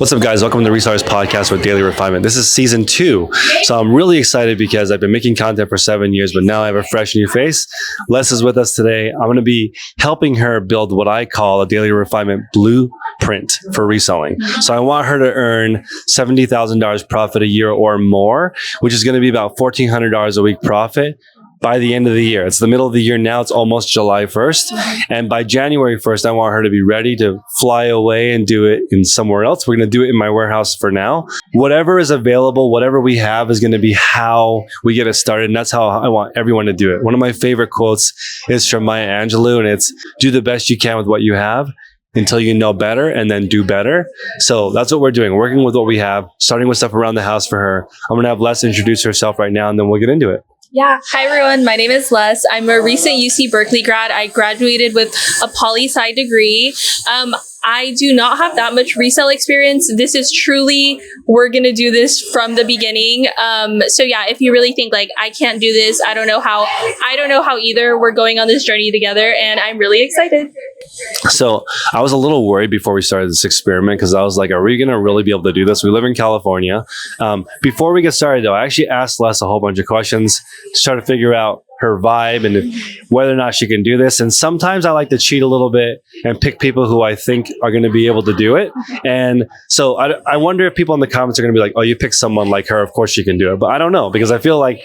What's up, guys? Welcome to the Resellers podcast with Daily Refinement. This is season 2. So I'm really excited because I've been making content for 7 years, but now I have a fresh new face. Les is with us today. I'm going to be helping her build what I call a Daily Refinement blueprint for reselling. So I want her to earn $70,000 profit a year or more, which is going to be about $1,400 a week profit by the end of the year. It's the middle of the year now. It's almost July 1st. And by January 1st, I want her to be ready to fly away and do it in somewhere else. We're going to do it in my warehouse for now. Whatever is available, whatever we have is going to be how we get it started. And that's how I want everyone to do it. One of my favorite quotes is from Maya Angelou, and it's do the best you can with what you have until you know better, and then do better. So that's what we're doing, working with what we have, starting with stuff around the house for her. I'm going to have Les introduce herself right now, and then we'll get into it. Yeah. Hi, everyone. My name is Les. I'm a recent UC Berkeley grad. I graduated with a poli-sci degree. I do not have that much resale experience. This is truly, we're going to do this from the beginning. So yeah, if you really think like, I can't do this, I don't know how either. We're going on this journey together and I'm really excited. So I was a little worried before we started this experiment because I was like, are we going to really be able to do this? We live in California. Before we get started though, I actually asked Les a whole bunch of questions to try to figure out her vibe and whether or not she can do this. And sometimes I like to cheat a little bit and pick people who I think are going to be able to do it. And so I wonder if people in the comments are going to be like, oh, you pick someone like her, of course she can do it. But I don't know, because I feel like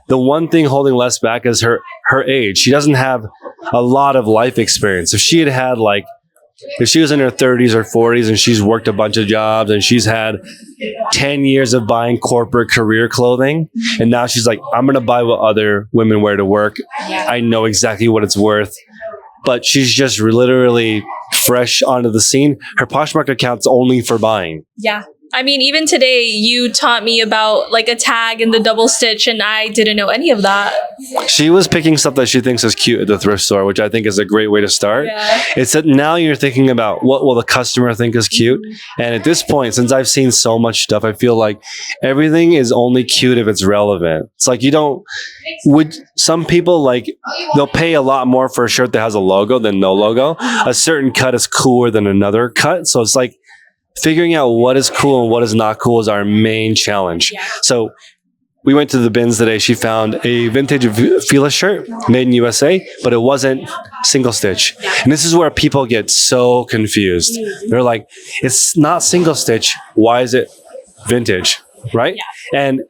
the one thing holding Les back is her age. She doesn't have a lot of life experience. If she was in her 30s or 40s and she's worked a bunch of jobs and she's had 10 years of buying corporate career clothing, and now she's like, I'm going to buy what other women wear to work. I know exactly what it's worth. But she's just literally fresh onto the scene. Her Poshmark account's only for buying. Yeah. I mean, even today, you taught me about like a tag and the double stitch, and I didn't know any of that. She was picking stuff that she thinks is cute at the thrift store, which I think is a great way to start. Yeah. It's that now you're thinking about what will the customer think is cute. And at this point, since I've seen so much stuff, I feel like everything is only cute if it's relevant. It's like some people like, they'll pay a lot more for a shirt that has a logo than no logo. A certain cut is cooler than another cut. So it's like, figuring out what is cool and what is not cool is our main challenge. Yeah. So we went to the bins today. She found a vintage Fila shirt made in USA, but it wasn't single stitch. And this is where people get so confused. They're like, it's not single stitch. Why is it vintage? Right? Yeah. And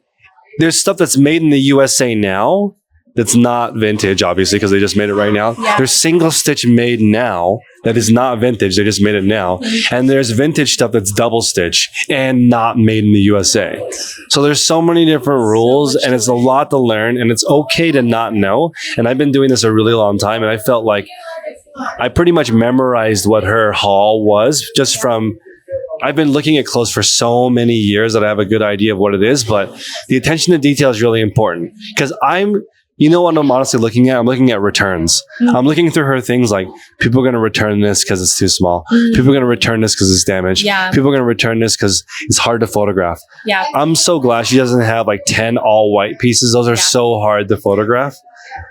there's stuff that's made in the USA now that's not vintage, obviously, because they just made it right now. Yeah. There's single stitch made now that is not vintage. They just made it now. And there's vintage stuff that's double stitch and not made in the USA. So there's so many different rules and it's a lot to learn, and it's okay to not know. And I've been doing this a really long time, and I felt like I pretty much memorized what her haul was just from, I've been looking at clothes for so many years that I have a good idea of what it is, but the attention to detail is really important because you know what I'm honestly looking at? I'm looking at returns. I'm looking through her things like, people are going to return this because it's too small. People are going to return this because it's damaged. Yeah. People are going to return this because it's hard to photograph. Yeah. I'm so glad she doesn't have like 10 all white pieces. Those are so hard to photograph.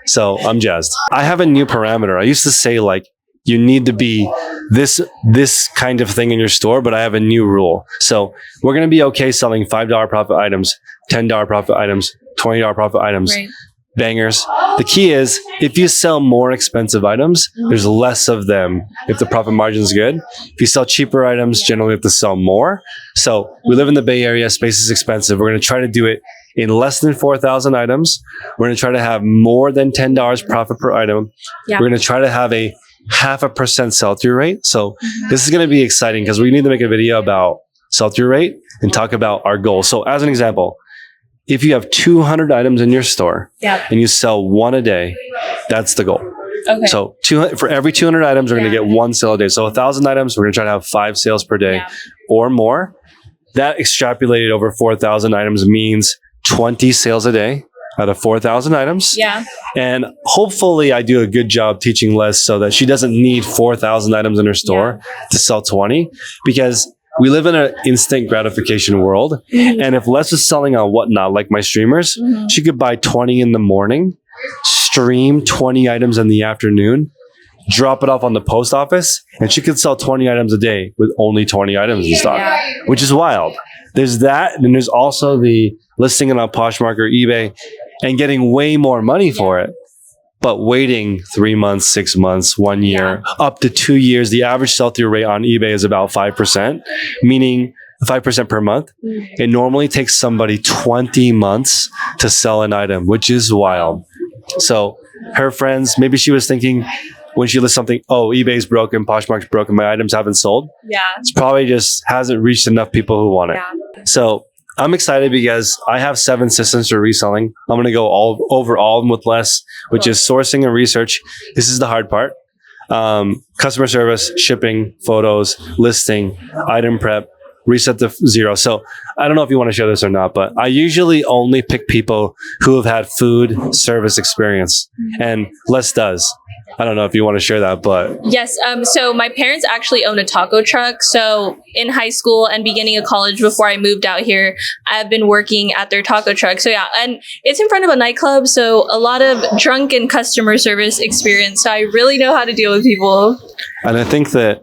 So I'm jazzed. I have a new parameter. I used to say like, you need to be this kind of thing in your store, but I have a new rule. So we're going to be okay selling $5 profit items, $10 profit items, $20 profit items. Right. Bangers. The key is if you sell more expensive items, there's less of them if the profit margin is good. If you sell cheaper items, generally you have to sell more. So we live in the Bay Area, space is expensive. We're going to try to do it in less than 4,000 items. We're going to try to have more than $10 profit per item. Yeah. We're going to try to have a 0.5% sell-through rate. So this is going to be exciting because we need to make a video about sell-through rate and talk about our goals. So as an example, if you have 200 items in your store and you sell one a day, that's the goal. Okay. So for every 200 items, we're going to get one sale a day. So 1,000 items, we're going to try to have 5 sales per day or more. That extrapolated over 4,000 items means 20 sales a day out of 4,000 items. Yeah. And hopefully I do a good job teaching Les so that she doesn't need 4,000 items in her store to sell 20, because we live in an instant gratification world. And if Les is selling on Whatnot, like my streamers, she could buy 20 in the morning, stream 20 items in the afternoon, drop it off on the post office, and she could sell 20 items a day with only 20 items in stock, which is wild. There's that, and then there's also the listing it on Poshmark or eBay and getting way more money for it, but waiting 3 months, 6 months, 1 year, up to 2 years. The average sell-through rate on eBay is about 5%, meaning 5% per month. It normally takes somebody 20 months to sell an item, which is wild. So her friends, maybe she was thinking when she lists something, oh, eBay's broken, Poshmark's broken, my items haven't sold. Yeah. It's probably just hasn't reached enough people who want it. Yeah. So I'm excited because I have 7 systems for reselling. I'm going to go over all of them with Les, which is sourcing and research. This is the hard part. Customer service, shipping, photos, listing, item prep, reset to 0. So I don't know if you want to share this or not, but I usually only pick people who have had food service experience, and Les does. I don't know if you want to share that, but Yes. So my parents actually own a taco truck. So in high school and beginning of college, before I moved out here, I've been working at their taco truck. So yeah, and it's in front of a nightclub. So a lot of drunken customer service experience. So I really know how to deal with people. and I think that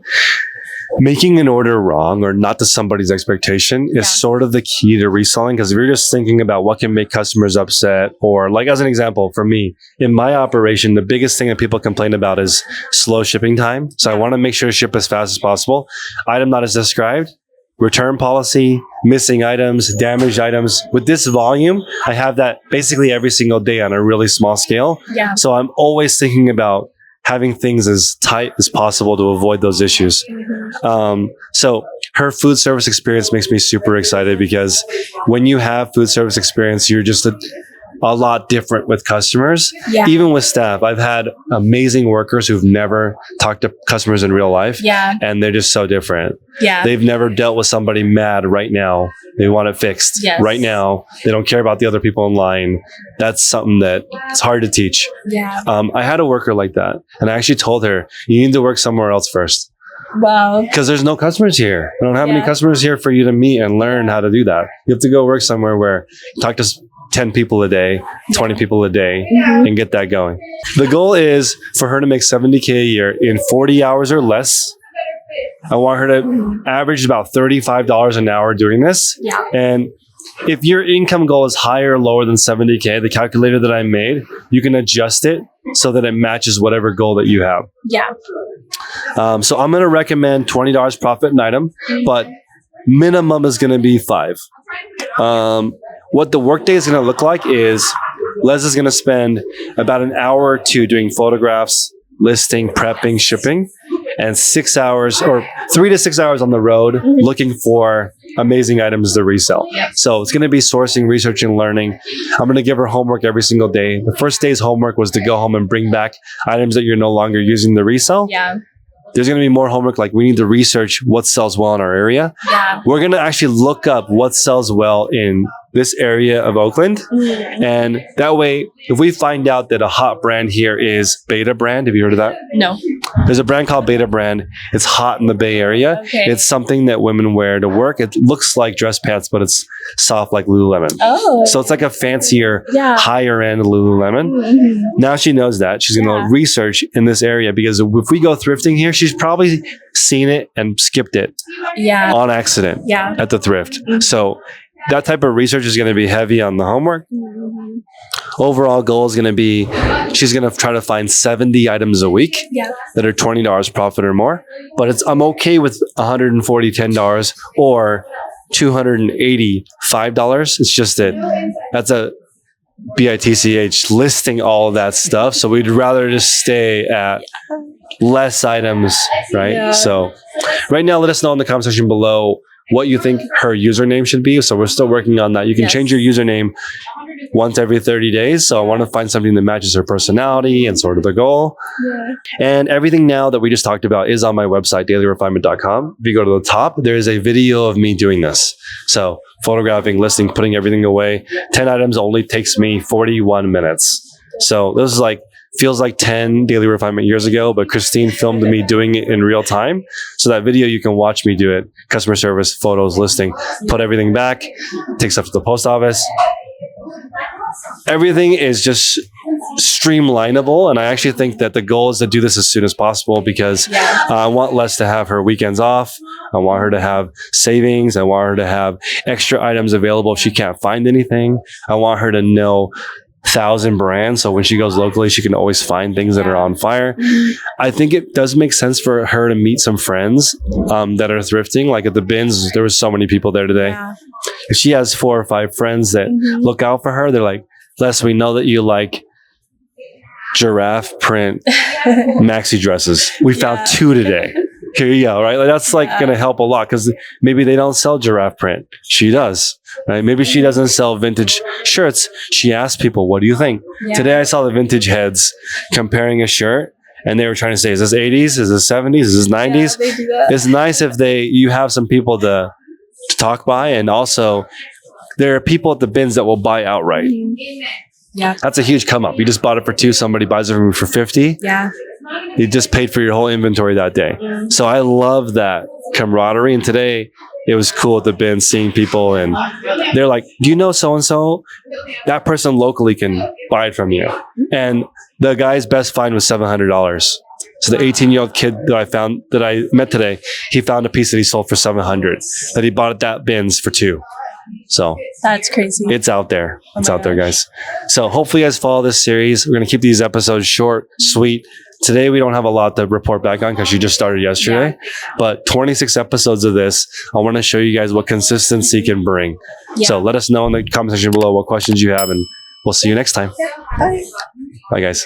making an order wrong or not to somebody's expectation is sort of the key to reselling. Because if you're just thinking about what can make customers upset, or like as an example, for me, in my operation, the biggest thing that people complain about is slow shipping time. So I want to make sure to ship as fast as possible. Item not as described, return policy, missing items, damaged items. With this volume, I have that basically every single day on a really small scale. Yeah. So I'm always thinking about having things as tight as possible to avoid those issues. So her food service experience makes me super excited because when you have food service experience, you're just a lot different with customers, even with staff. I've had amazing workers who've never talked to customers in real life, and they're just so different. They've never dealt with somebody mad right now. They want it fixed right now. They don't care about the other people in line. That's something that it's hard to teach. I had a worker like that, and I actually told her, you need to work somewhere else first. Wow. Because there's no customers here. I don't have any customers here for you to meet and learn how to do that. You have to go work somewhere where you talk to 10 people a day, 20 people a day, and get that going. The goal is for her to make $70K a year in 40 hours or less. I want her to average about $35 an hour doing this. And if your income goal is higher or lower than $70K, the calculator that I made, you can adjust it so that it matches whatever goal that you have. So I'm going to recommend $20 profit an item, but minimum is going to be $5. What the workday is going to look like is Les is going to spend about an hour or two doing photographs, listing, prepping, shipping, and 6 hours or 3 to 6 hours on the road looking for amazing items to resell. So it's going to be sourcing, research, and learning. I'm going to give her homework every single day. The first day's homework was to go home and bring back items that you're no longer using to resell. There's going to be more homework, like we need to research what sells well in our area. We're going to actually look up what sells well in this area of Oakland. And that way, if we find out that a hot brand here is Beta Brand, have you heard of that? No. There's a brand called Beta Brand. It's hot in the Bay Area. It's something that women wear to work. It looks like dress pants, but it's soft like Lululemon. So it's like a fancier, higher end Lululemon. Now she knows that. She's going to research in this area because if we go thrifting here, she's probably seen it and skipped it on accident at the thrift. So that type of research is going to be heavy on the homework. Overall goal is going to be, she's going to try to find 70 items a week that are $20 profit or more. But I'm okay with $140, $10 or $285. It's just that that's a BITCH listing all of that stuff. So we'd rather just stay at less items, right? So right now, let us know in the comment section below what you think her username should be. So we're still working on that. You can change your username once every 30 days. So I want to find something that matches her personality and sort of the goal. And everything now that we just talked about is on my website, dailyrefinement.com. If you go to the top, there is a video of me doing this. So photographing, listing, putting everything away. 10 items only takes me 41 minutes. So this is feels like 10 Daily Refinement years ago, but Christine filmed me doing it in real time. So that video, you can watch me do it. Customer service, photos, listing, put everything back, take stuff to the post office. Everything is just streamlinable, and I actually think that the goal is to do this as soon as possible because I want Les to have her weekends off. I want her to have savings. I want her to have extra items available if she can't find anything. I want her to know 1,000 brands, so when she goes locally she can always find things that are on fire. I think it does make sense for her to meet some friends that are thrifting. Like at the bins, there was so many people there today. If she has 4 or 5 friends that look out for her, they're like, Les, we know that you like giraffe print maxi dresses. We found 2 today. Here you go, right? Like that's like going to help a lot because maybe they don't sell giraffe print. She does, right? Maybe she doesn't sell vintage shirts. She asks people, what do you think? Today I saw the vintage heads comparing a shirt and they were trying to say, is this 80s? Is this 70s? Is this 90s? They do that. It's nice if you have some people to talk by, and also there are people at the bins that will buy outright. Yeah. That's a huge come up. You just bought it for 2, somebody buys it from you for 50. Yeah. You just paid for your whole inventory that day. So I love that camaraderie. And today it was cool at the bin seeing people and they're like, do you know so-and-so? That person locally can buy it from you. And the guy's best find was $700. So the 18-year-old kid that I met today, he found a piece that he sold for $700 that he bought at that bins for 2. So That's crazy. it's out there. It's out there, guys. So hopefully you guys follow this series. We're going to keep these episodes short, sweet. Today, we don't have a lot to report back on because you just started yesterday. But 26 episodes of this, I want to show you guys what consistency can bring. So let us know in the comment section below what questions you have, and we'll see you next time. Bye. Bye, guys.